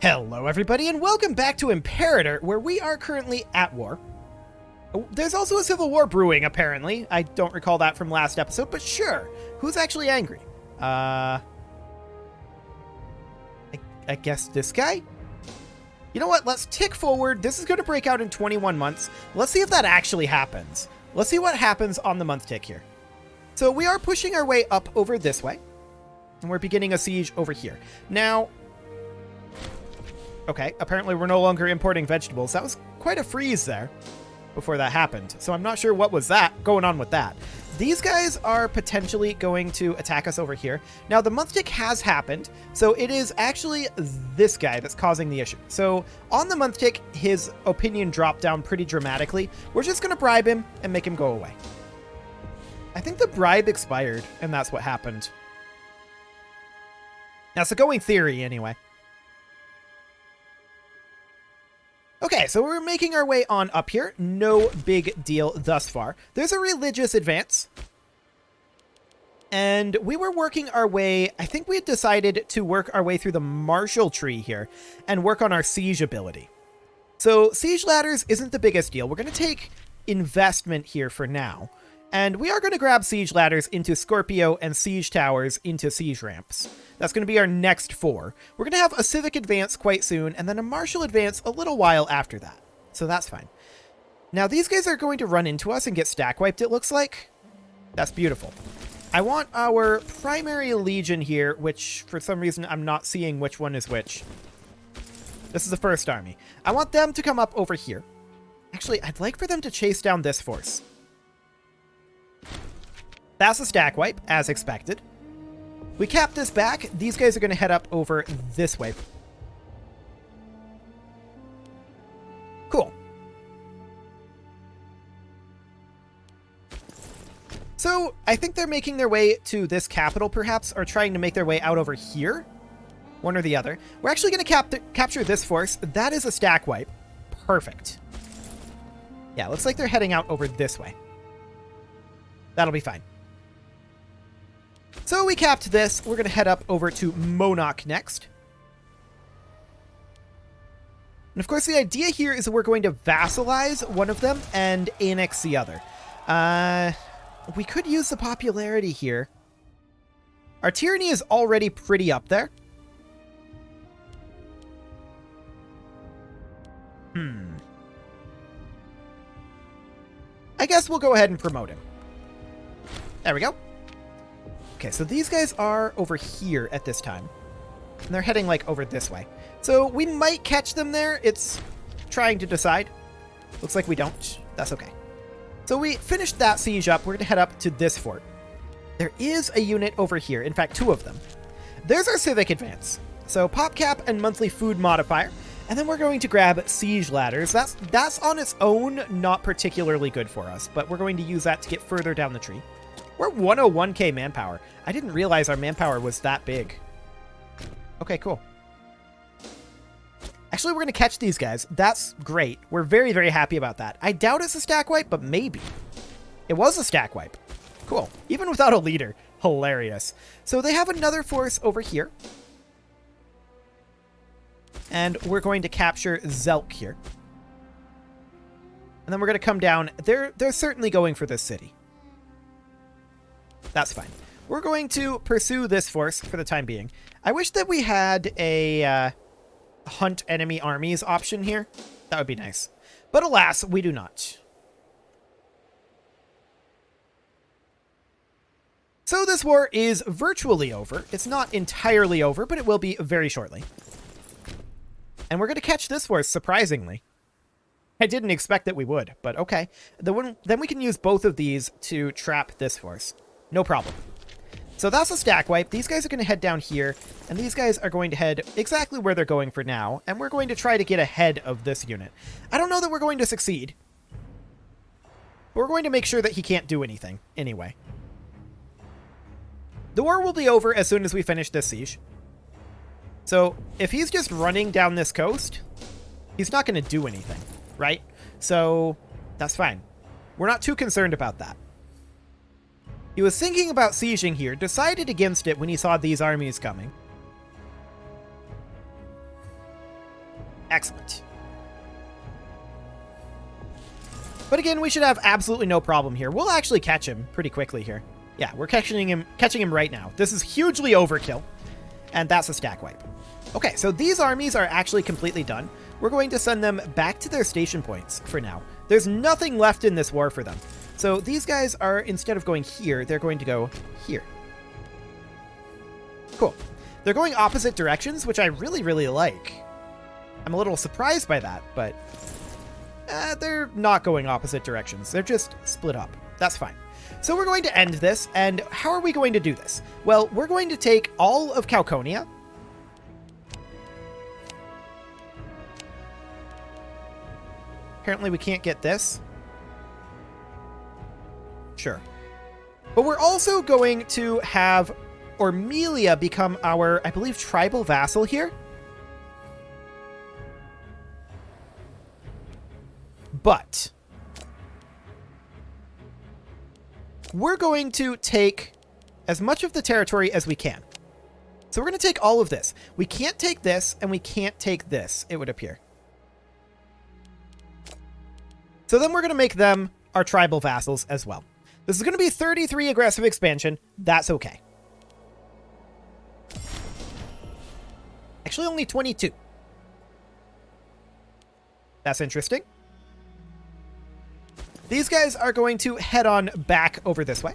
Hello everybody and welcome back to Imperator, where we are currently at war. There's also a civil war brewing, apparently. I don't recall that from last episode, but sure. Who's actually angry? I guess this guy? You know what? Let's tick forward. This is going to break out in 21 months. Let's see if that actually happens. Let's see what happens on the month tick here. So we are pushing our way up over this way, and we're beginning a siege over here. Now, okay, apparently we're no longer importing vegetables. That was quite a freeze there before that happened. So I'm not sure what was that going on with that. These guys are potentially going to attack us over here. Now, the month tick has happened, so it is actually this guy that's causing the issue. So on the month tick, his opinion dropped down pretty dramatically. We're just going to bribe him and make him go away. I think the bribe expired, and that's what happened. That's a going theory, anyway. Okay, so we're making our way on up here. No big deal thus far. There's a religious advance. And we were working our way, I think we had decided to work our way through the martial tree here and work on our siege ability. So siege ladders isn't the biggest deal. We're going to take investment here for now. And we are going to grab siege ladders into Scorpio and siege towers into siege ramps. That's going to be our next 4. We're going to have a civic advance quite soon, and then a martial advance a little while after that. So that's fine. Now, these guys are going to run into us and get stack wiped, it looks like. That's beautiful. I want our primary legion here, which for some reason I'm not seeing which one is which. This is the first army. I want them to come up over here. Actually, I'd like for them to chase down this force. That's a stack wipe, as expected. We cap this back. These guys are going to head up over this way. Cool. So, I think they're making their way to this capital, perhaps, or trying to make their way out over here. One or the other. We're actually going to capture this force. That is a stack wipe. Perfect. Yeah, looks like they're heading out over this way. That'll be fine. So we capped this. We're going to head up over to Monarch next. And of course, the idea here is that we're going to vassalize one of them and annex the other. We could use the popularity here. Our tyranny is already pretty up there. I guess we'll go ahead and promote him. There we go. Okay, so these guys are over here at this time. And they're heading, like, over this way. So we might catch them there. It's trying to decide. Looks like we don't. That's okay. So we finished that siege up. We're going to head up to this fort. There is a unit over here. In fact, 2 of them. There's our civic advance. So pop cap and monthly food modifier. And then we're going to grab siege ladders. That's on its own not particularly good for us. But we're going to use that to get further down the tree. We're 101k manpower. I didn't realize our manpower was that big. Okay, cool. Actually, we're going to catch these guys. That's great. We're very, very happy about that. I doubt it's a stack wipe, but maybe. It was a stack wipe. Cool. Even without a leader. Hilarious. So they have another force over here. And we're going to capture Zelk here. And then we're going to come down. They're certainly going for this city. That's fine. We're going to pursue this force for the time being. I wish that we had a hunt enemy armies option here. That would be nice. But alas, we do not. So this war is virtually over. It's not entirely over, but it will be very shortly. And we're going to catch this force, surprisingly. I didn't expect that we would, but okay. Then we can use both of these to trap this force. No problem. So that's a stack wipe. These guys are going to head down here, and these guys are going to head exactly where they're going for now, and we're going to try to get ahead of this unit. I don't know that we're going to succeed. But we're going to make sure that he can't do anything, anyway. The war will be over as soon as we finish this siege. So, if he's just running down this coast, he's not going to do anything, right? So, that's fine. We're not too concerned about that. He was thinking about sieging here, decided against it when he saw these armies coming. Excellent. But again, we should have absolutely no problem here. We'll actually catch him pretty quickly here. Yeah, we're catching him right now. This is hugely overkill, and that's a stack wipe. Okay, so these armies are actually completely done. We're going to send them back to their station points for now. There's nothing left in this war for them. So these guys are, instead of going here, they're going to go here. Cool. They're going opposite directions, which I really, really like. I'm a little surprised by that, but they're not going opposite directions. They're just split up. That's fine. So we're going to end this, and how are we going to do this? Well, we're going to take all of Cauconia. Apparently we can't get this. Sure. But we're also going to have Ormelia become our, I believe, tribal vassal here. But we're going to take as much of the territory as we can. So we're going to take all of this. We can't take this, and we can't take this, it would appear. So then we're going to make them our tribal vassals as well. This is going to be 33 aggressive expansion. That's okay. Actually, only 22. That's interesting. These guys are going to head on back over this way.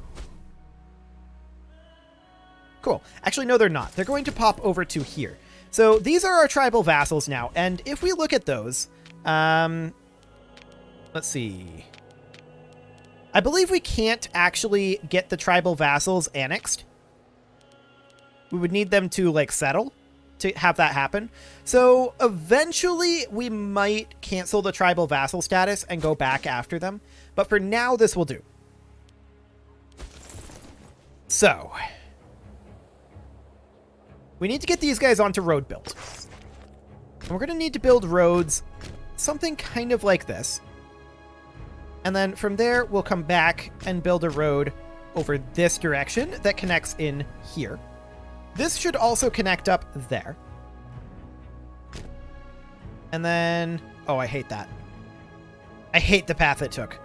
Cool. Actually, no, they're not. They're going to pop over to here. So these are our tribal vassals now. And if we look at those, let's see. I believe we can't actually get the tribal vassals annexed. We would need them to, like, settle to have that happen. So eventually we might cancel the tribal vassal status and go back after them. But for now, this will do. So we need to get these guys onto road build. And we're going to need to build roads, something kind of like this. And then from there, we'll come back and build a road over this direction that connects in here. This should also connect up there. And then, oh, I hate that. I hate the path it took.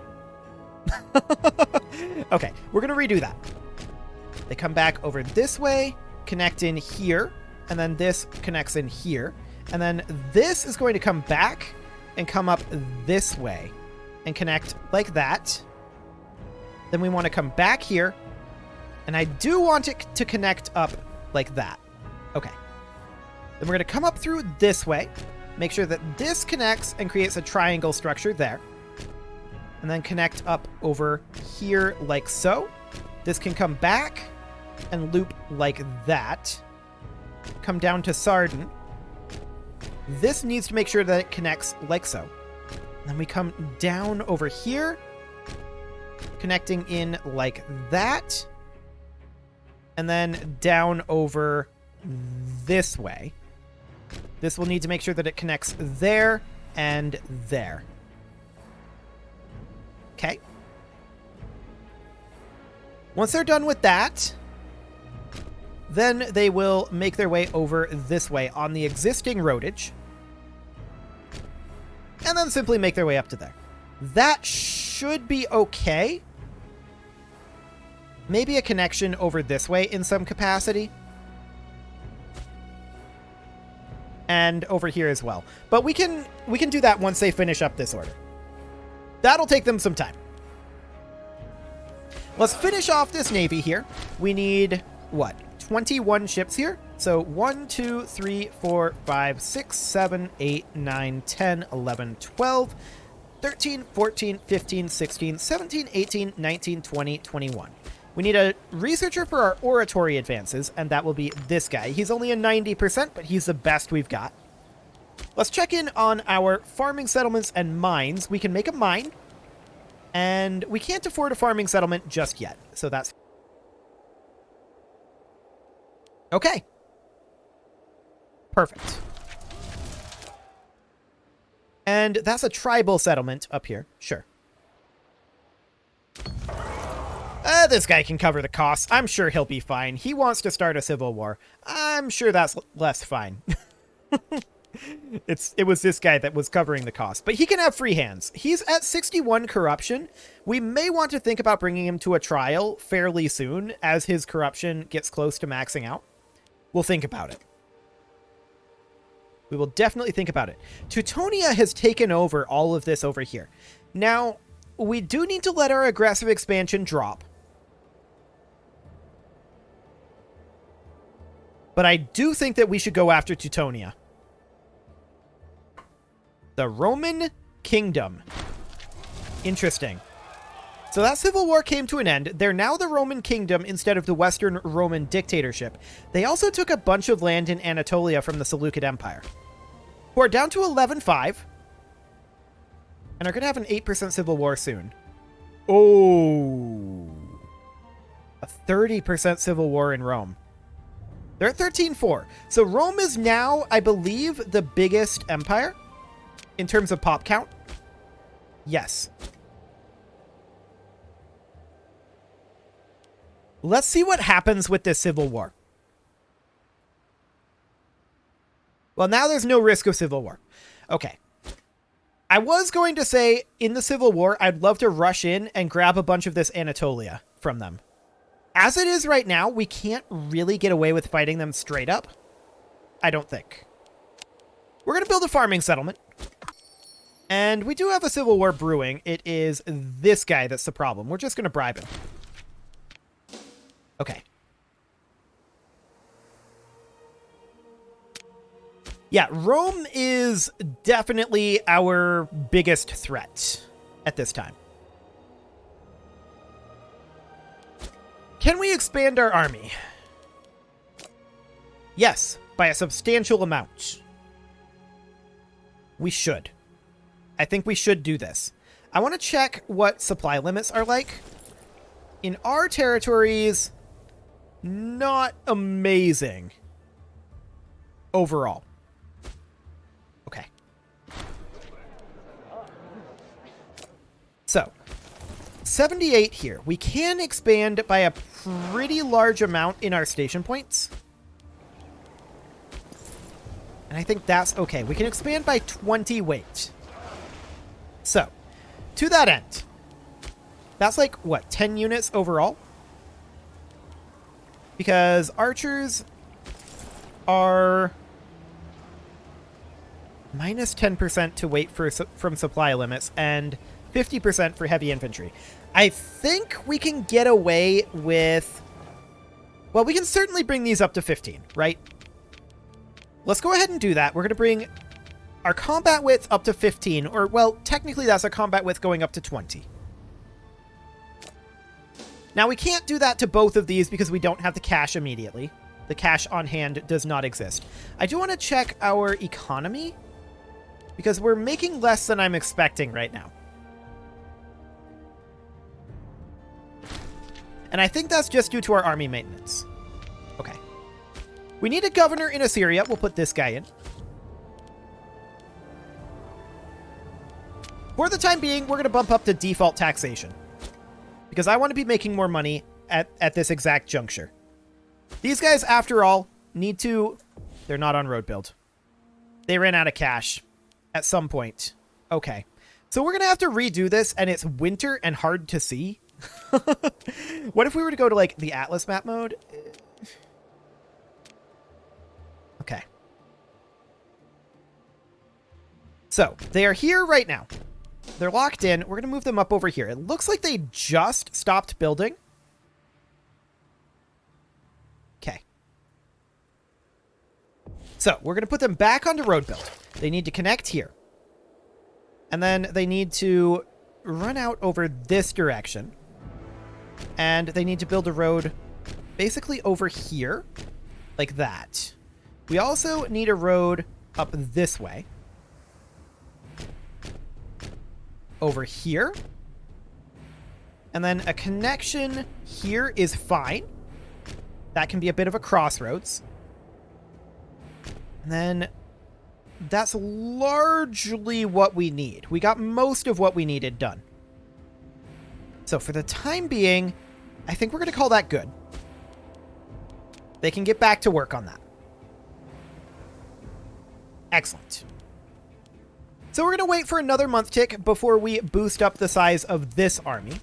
Okay, we're going to redo that. They come back over this way, connect in here, and then this connects in here. And then this is going to come back and come up this way and connect like that. Then we want to come back here, and I do want it to connect up like that. Okay. Then we're going to come up through this way, make sure that this connects and creates a triangle structure there. And then connect up over here like so. This can come back and loop like that. Come down to Sardin. This needs to make sure that it connects like so. Then we come down over here, connecting in like that. And then down over this way. This will need to make sure that it connects there and there. Okay. Once they're done with that, then they will make their way over this way on the existing roadage. And then simply make their way up to there. That should be okay. Maybe a connection over this way in some capacity. And over here as well. But we can do that once they finish up this order. That'll take them some time. Let's finish off this navy here. We need, what, 21 ships here? So 1, 2, 3, 4, 5, 6, 7, 8, 9, 10, 11, 12, 13, 14, 15, 16, 17, 18, 19, 20, 21. We need a researcher for our oratory advances, and that will be this guy. He's only a 90%, but he's the best we've got. Let's check in on our farming settlements and mines. We can make a mine, and we can't afford a farming settlement just yet, so that's... Okay. Perfect. And that's a tribal settlement up here. Sure. This guy can cover the costs. I'm sure he'll be fine. He wants to start a civil war. I'm sure that's less fine. It was this guy that was covering the cost. But he can have free hands. He's at 61 corruption. We may want to think about bringing him to a trial fairly soon as his corruption gets close to maxing out. We'll think about it. We will definitely think about it. Teutonia has taken over all of this over here. Now, we do need to let our aggressive expansion drop. But I do think that we should go after Teutonia. The Roman Kingdom. Interesting. So that civil war came to an end. They're now the Roman Kingdom instead of the Western Roman dictatorship. They also took a bunch of land in Anatolia from the Seleucid Empire. Who are down to 11-5. And are going to have an 8% civil war soon. Oh. A 30% civil war in Rome. They're at 13-4. So Rome is now, I believe, the biggest empire in terms of pop count. Yes. Let's see what happens with this civil war. Well, now there's no risk of civil war. Okay. I was going to say, in the civil war, I'd love to rush in and grab a bunch of this Anatolia from them. As it is right now, we can't really get away with fighting them straight up. I don't think. We're going to build a farming settlement. And we do have a civil war brewing. It is this guy that's the problem. We're just going to bribe him. Okay. Yeah, Rome is definitely our biggest threat at this time. Can we expand our army? Yes, by a substantial amount. We should. I think we should do this. I want to check what supply limits are like. In our territories, not amazing overall. Okay. So, 78 here. We can expand by a pretty large amount in our station points. And I think that's okay. We can expand by 20 weight. So, to that end, that's like, what, 10 units overall? Because archers are minus 10% to weight from supply limits and 50% for heavy infantry. I think we can get away with... Well, we can certainly bring these up to 15, right? Let's go ahead and do that. We're going to bring our combat width up to 15, or, well, technically that's a combat width going up to 20. Now, we can't do that to both of these because we don't have the cash immediately. The cash on hand does not exist. I do want to check our economy because we're making less than I'm expecting right now. And I think that's just due to our army maintenance. Okay. We need a governor in Assyria. We'll put this guy in. For the time being, we're going to bump up to default taxation. Because I want to be making more money at this exact juncture. These guys, after all, need to... They're not on road build. They ran out of cash at some point. Okay. So we're going to have to redo this, and it's winter and hard to see. What if we were to go to, like, the Atlas map mode? Okay. So, they are here right now. They're locked in. We're going to move them up over here. It looks like they just stopped building. Okay. So, we're going to put them back onto road build. They need to connect here. And then they need to run out over this direction. And they need to build a road basically over here. Like that. We also need a road up this way. Over here. And then a connection here is fine. That can be a bit of a crossroads. And then that's largely what we need. We got most of what we needed done. So for the time being, I think we're going to call that good. They can get back to work on that. Excellent. So we're going to wait for another month tick before we boost up the size of this army.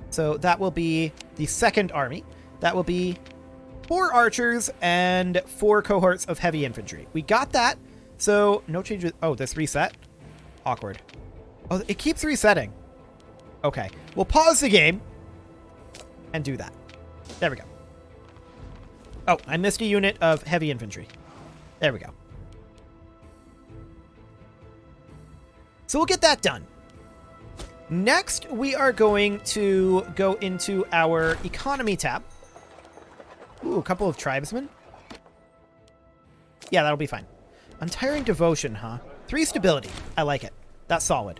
So that will be the second army. That will be 4 archers and 4 cohorts of heavy infantry. We got that. So no changes. Oh, this reset? Awkward. Oh, it keeps resetting. Okay. We'll pause the game and do that. There we go. Oh, I missed a unit of heavy infantry. There we go. So we'll get that done. Next, we are going to go into our economy tab. Ooh, a couple of tribesmen. Yeah, that'll be fine. Untiring devotion, huh? 3 stability. I like it. That's solid.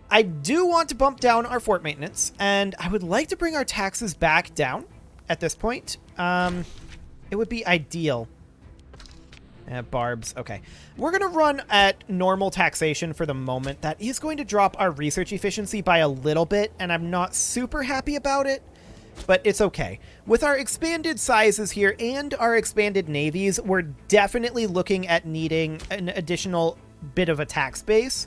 I do want to bump down our fort maintenance, and I would like to bring our taxes back down at this point. It would be ideal. Barbs. Okay. We're going to run at normal taxation for the moment. That is going to drop our research efficiency by a little bit, and I'm not super happy about it, but it's okay. With our expanded sizes here and our expanded navies, we're definitely looking at needing an additional bit of a tax base,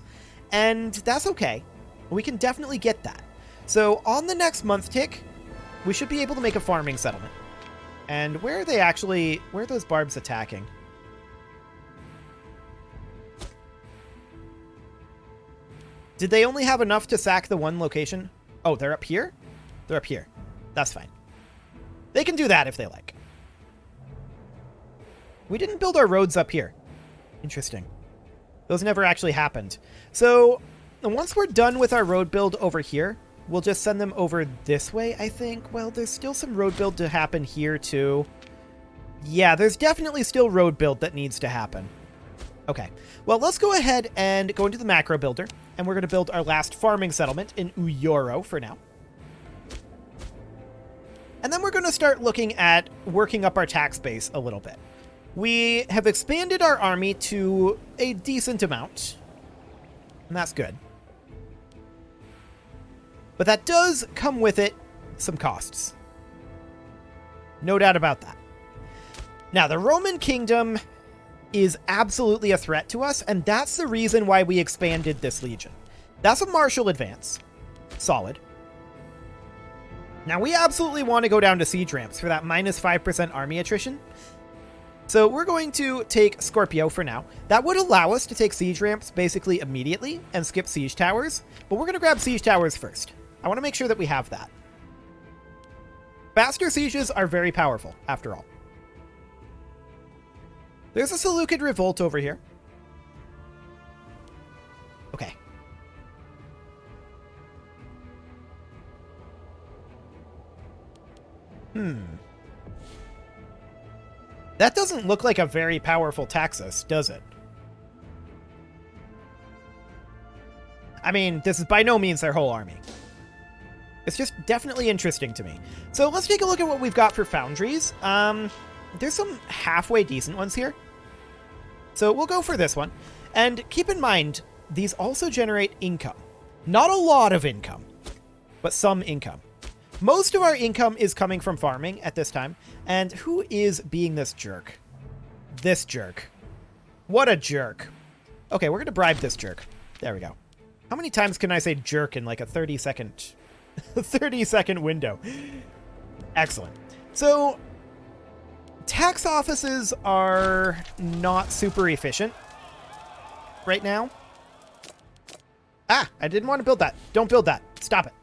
and that's okay. We can definitely get that. So on the next month tick, we should be able to make a farming settlement. And where are they actually... Where are those barbs attacking? Did they only have enough to sack the one location? Oh, they're up here? They're up here. That's fine. They can do that if they like. We didn't build our roads up here. Interesting. Those never actually happened. So once we're done with our road build over here, we'll just send them over this way, I think. Well, there's still some road build to happen here, too. Yeah, there's definitely still road build that needs to happen. Okay. Well, let's go ahead and go into the macro builder, and we're going to build our last farming settlement in Uyoro for now. And then we're going to start looking at working up our tax base a little bit. We have expanded our army to a decent amount, and that's good. But that does come with it some costs. No doubt about that. Now, the Roman kingdom is absolutely a threat to us, and that's the reason why we expanded this legion. That's a martial advance. Solid. Now, we absolutely want to go down to siege ramps for that -5% army attrition. So we're going to take Scorpio for now. That would allow us to take siege ramps basically immediately and skip siege towers, but we're going to grab siege towers first. I want to make sure that we have that. Faster sieges are very powerful, after all. There's a Seleucid revolt over here. Okay. That doesn't look like a very powerful Taxus, does it? I mean, this is by no means their whole army. It's just definitely interesting to me. So let's take a look at what we've got for foundries. There's some halfway decent ones here. So we'll go for this one. And keep in mind, these also generate income. Not a lot of income, but some income. Most of our income is coming from farming at this time. And who is being this jerk? This jerk. What a jerk. Okay, we're going to bribe this jerk. There we go. How many times can I say jerk in like a 30-second 30-second window? Excellent. So, tax offices are not super efficient right now. Ah, I didn't want to build that. Don't build that. Stop it.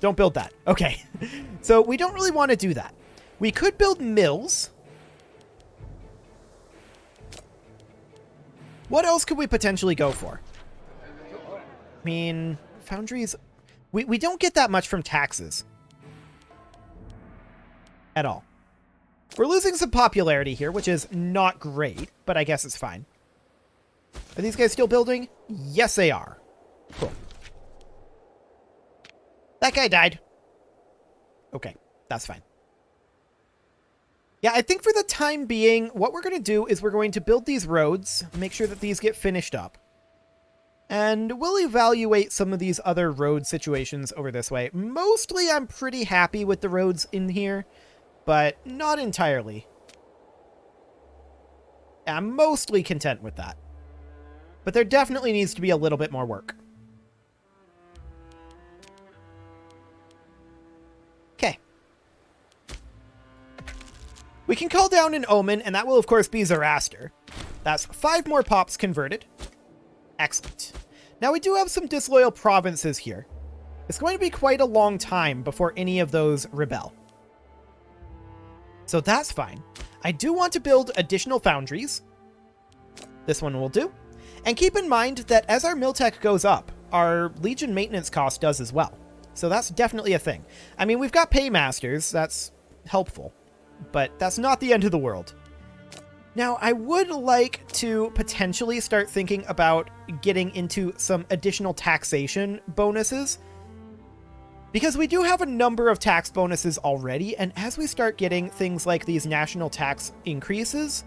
Don't build that. Okay. So we don't really want to do that. We could build mills. What else could we potentially go for? I mean, foundries... We don't get that much from taxes. At all. We're losing some popularity here, which is not great, but I guess it's fine. Are these guys still building? Yes, they are. Cool. That guy died. Okay, that's fine. Yeah, I think for the time being, what we're going to do is we're going to build these roads, make sure that these get finished up. And we'll evaluate some of these other road situations over this way. Mostly, I'm pretty happy with the roads in here, but not entirely. I'm mostly content with that. But there definitely needs to be a little bit more work. Okay. We can call down an Omen, and that will, of course, be Zoroaster. That's 5 more pops converted. Excellent. Now, we do have some disloyal provinces here. It's going to be quite a long time before any of those rebel. So that's fine. I do want to build additional foundries. This one will do. And keep in mind that as our mill tech goes up, our Legion maintenance cost does as well. So that's definitely a thing. I mean, we've got paymasters. That's helpful. But that's not the end of the world. Now, I would like to potentially start thinking about getting into some additional taxation bonuses, because we do have a number of tax bonuses already, and as we start getting things like these national tax increases,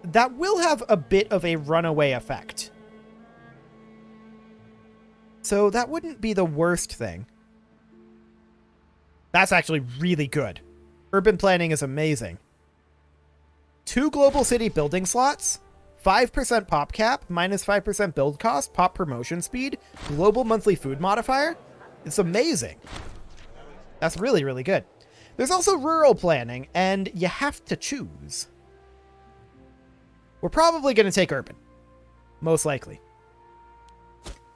that will have a bit of a runaway effect. So that wouldn't be the worst thing. That's actually really good. Urban planning is amazing. 2 global city building slots, 5% pop cap, minus 5% build cost, pop promotion speed, global monthly food modifier. It's amazing. That's really, really good. There's also rural planning, and you have to choose. We're probably going to take urban. Most likely.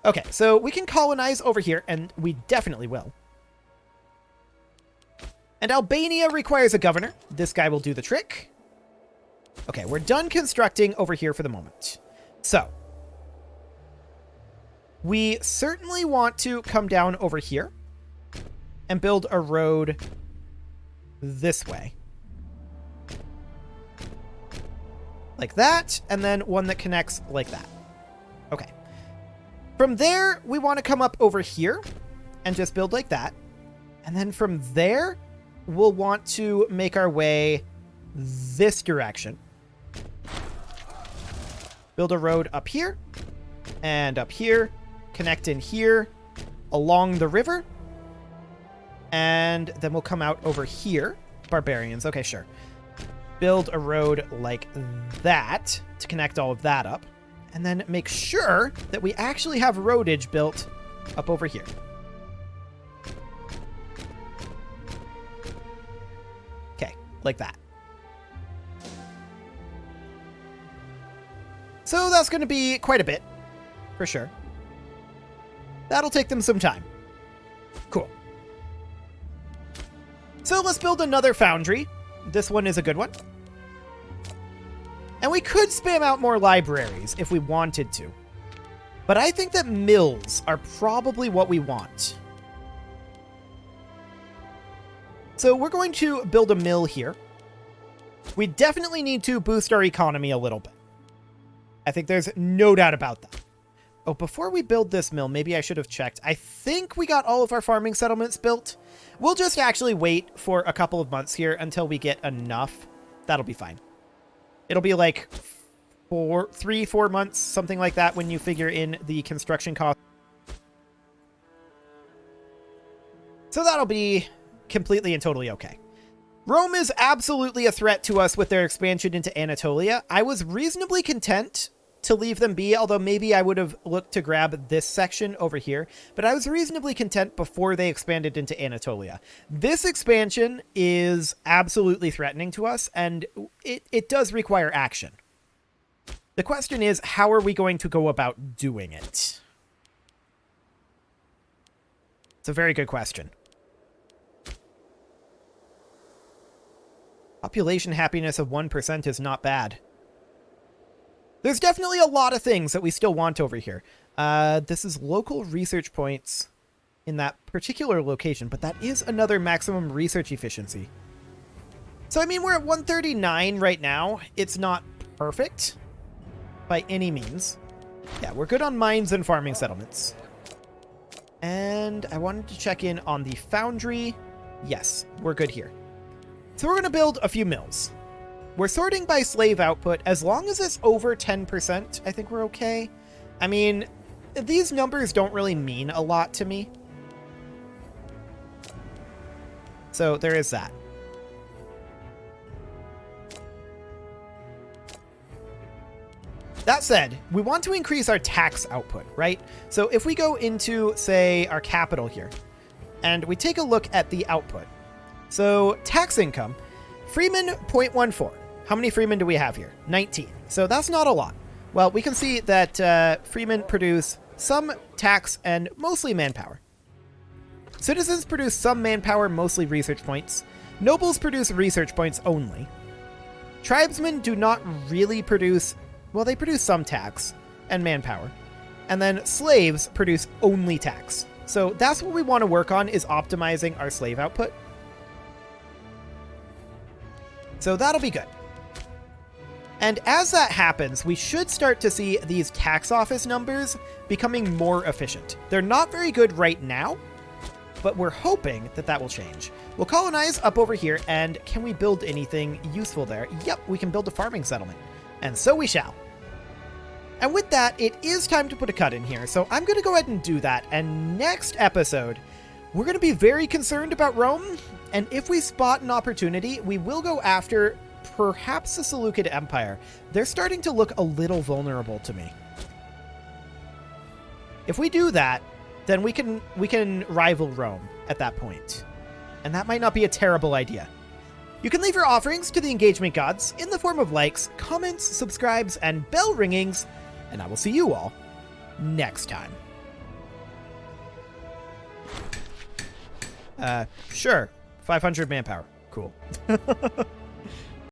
Okay, so we can colonize over here, and we definitely will. And Albania requires a governor. This guy will do the trick. Okay, we're done constructing over here for the moment. So, we certainly want to come down over here and build a road this way. Like that, and then one that connects like that. Okay. From there, we want to come up over here and just build like that. And then from there, we'll want to make our way this direction. Build a road up here and up here. Connect in here along the river. And then we'll come out over here. Barbarians. Okay, sure. Build a road like that to connect all of that up. And then make sure that we actually have roadage built up over here. Okay, like that. So that's going to be quite a bit, for sure. That'll take them some time. Cool. So let's build another foundry. This one is a good one. And we could spam out more libraries if we wanted to. But I think that mills are probably what we want. So we're going to build a mill here. We definitely need to boost our economy a little bit. I think there's no doubt about that. Oh, before we build this mill, maybe I should have checked. I think we got all of our farming settlements built. We'll just actually wait for a couple of months here until we get enough. That'll be fine. It'll be like 3-4 months, something like that, when you figure in the construction cost. So that'll be completely and totally okay. Rome is absolutely a threat to us with their expansion into Anatolia. I was reasonably content to leave them be, although maybe I would have looked to grab this section over here, but I was reasonably content before they expanded into Anatolia. This expansion is absolutely threatening to us, and it does require action. The question is, how are we going to go about doing it? It's a very good question. Population happiness of 1% is not bad. There's definitely a lot of things that we still want over here. This is local research points in that particular location, but that is another maximum research efficiency. So, I mean, we're at 139 right now. It's not perfect by any means. Yeah, we're good on mines and farming settlements. And I wanted to check in on the foundry. Yes, we're good here. So we're going to build a few mills. We're sorting by slave output. As long as it's over 10%, I think we're okay. I mean, these numbers don't really mean a lot to me. So there is that. That said, we want to increase our tax output, right? So if we go into, say, our capital here, and we take a look at the output. So tax income, Freeman 0.14. How many Freemen do we have here? 19. So that's not a lot. Well, we can see that Freemen produce some tax and mostly manpower. Citizens produce some manpower, mostly research points. Nobles produce research points only. Tribesmen do not really produce... Well, they produce some tax and manpower. And then slaves produce only tax. So that's what we want to work on, is optimizing our slave output. So that'll be good. And as that happens, we should start to see these tax office numbers becoming more efficient. They're not very good right now, but we're hoping that that will change. We'll colonize up over here, and can we build anything useful there? Yep, we can build a farming settlement. And so we shall. And with that, it is time to put a cut in here, so I'm going to go ahead and do that. And next episode, we're going to be very concerned about Rome, and if we spot an opportunity, we will go after perhaps the Seleucid Empire. They're starting to look a little vulnerable to me. If we do that, then we can rival Rome at that point. And that might not be a terrible idea. You can leave your offerings to the engagement gods in the form of likes, comments, subscribes, and bell ringings, and I will see you all next time. Sure. 500 manpower. Cool.